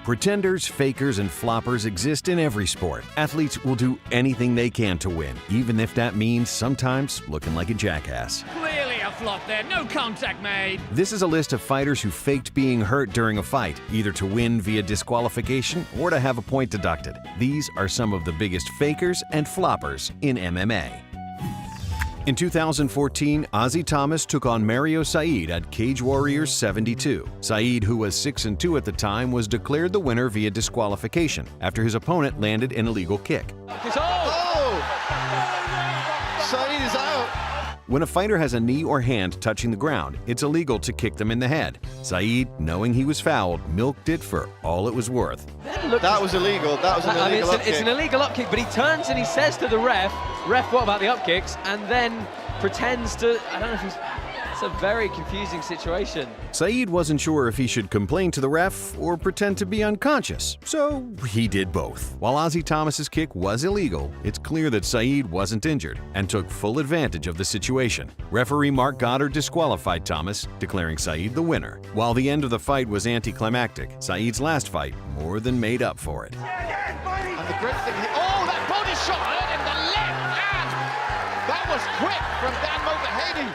Pretenders, fakers, and floppers exist in every sport. Athletes will do anything they can to win, even if that means sometimes looking like a jackass. Clearly a flop there, no contact made. This is a list of fighters who faked being hurt during a fight, either to win via disqualification or to have a point deducted. These are some of the biggest fakers and floppers in MMA. In 2014, Ozzy Thomas took on Mario Said at Cage Warriors 72. Said, who was 6-2 at the time, was declared the winner via disqualification after his opponent landed an illegal kick. Said is out. When a fighter has a knee or hand touching the ground, it's illegal to kick them in the head. Said, knowing he was fouled, milked it for all it was worth. That was illegal. That was an illegal upkick. It's an illegal upkick, but he turns and he says to the ref, what about the upkicks? And then pretends to, I don't know if he's, it's a very confusing situation. Said wasn't sure if he should complain to the ref or pretend to be unconscious, so he did both. While Ozzy Thomas's kick was illegal, it's clear that Said wasn't injured and took full advantage of the situation. Referee Mark Goddard disqualified Thomas, declaring Said the winner. While the end of the fight was anticlimactic, Said's last fight more than made up for it. And the great thing, that body shot hurt him, the left hand. That was quick from Dan Mulcahy.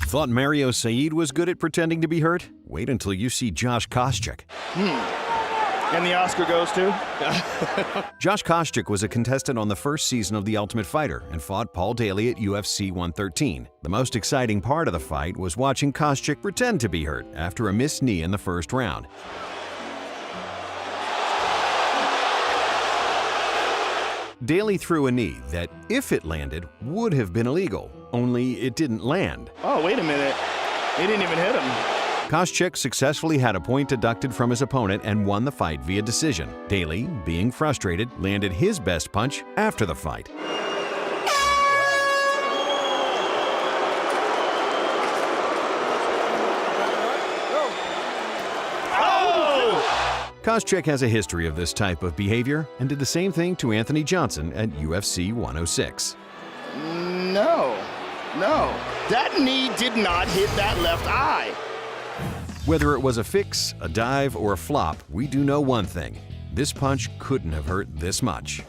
Thought Mario Said was good at pretending to be hurt? Wait until you see Josh Koscheck. And the Oscar goes to? Josh Koscheck was a contestant on the first season of The Ultimate Fighter and fought Paul Daly at UFC 113. The most exciting part of the fight was watching Koscheck pretend to be hurt after a missed knee in the first round. Daly threw a knee that, if it landed, would have been illegal, only it didn't land. Oh, wait a minute. He didn't even hit him. Koscheck successfully had a point deducted from his opponent and won the fight via decision. Daly, being frustrated, landed his best punch after the fight. Koscheck has a history of this type of behavior and did the same thing to Anthony Johnson at UFC 106. No. That knee did not hit that left eye. Whether it was a fix, a dive, or a flop, we do know one thing. This punch couldn't have hurt this much.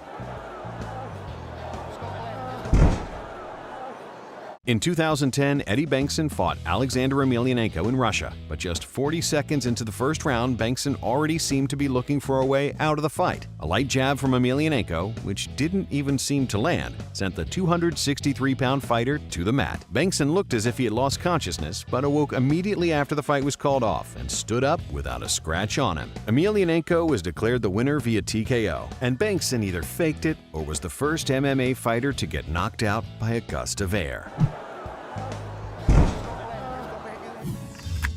In 2010, Eddie Bengtson fought Alexander Emelianenko in Russia, but just 40 seconds into the first round, Bengtson already seemed to be looking for a way out of the fight. A light jab from Emelianenko, which didn't even seem to land, sent the 263-pound fighter to the mat. Bengtson looked as if he had lost consciousness, but awoke immediately after the fight was called off and stood up without a scratch on him. Emelianenko was declared the winner via TKO, and Bengtson either faked it or was the first MMA fighter to get knocked out by a gust of air.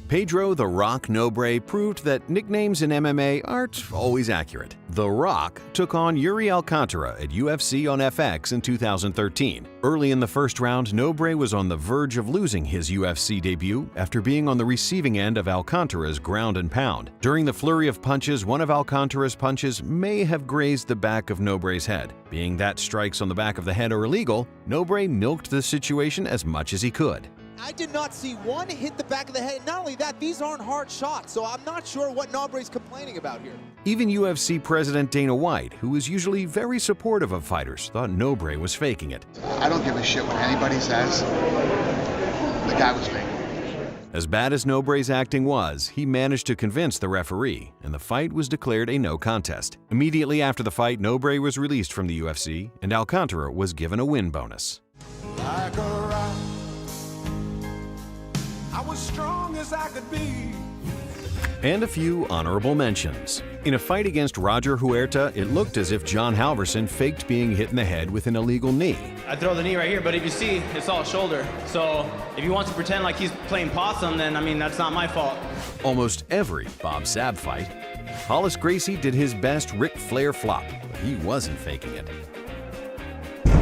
Pedro "The Rock" Nobre proved that nicknames in MMA aren't always accurate. The Rock took on Yuri Alcantara at UFC on FX in 2013. Early in the first round, Nobre was on the verge of losing his UFC debut after being on the receiving end of Alcantara's ground and pound. During the flurry of punches, one of Alcantara's punches may have grazed the back of Nobre's head. Being that strikes on the back of the head are illegal, Nobre milked the situation as much as he could. I did not see one hit the back of the head. Not only that, these aren't hard shots, so I'm not sure what Nobre's complaining about here. Even UFC President Dana White, who is usually very supportive of fighters, thought Nobre was faking it. I don't give a shit what anybody says. The guy was faking it. As bad as Nobre's acting was, he managed to convince the referee, and the fight was declared a no contest. Immediately after the fight, Nobre was released from the UFC, and Alcantara was given a win bonus. Like a rock, I was strong as I could be. And a few honorable mentions. In a fight against Roger Huerta, it looked as if John Halverson faked being hit in the head with an illegal knee. I throw the knee right here, but if you see, it's all shoulder. So if he wants to pretend like he's playing possum, then I mean, that's not my fault. Almost every Bob Sapp fight, Hollis Gracie did his best Ric Flair flop, but he wasn't faking it.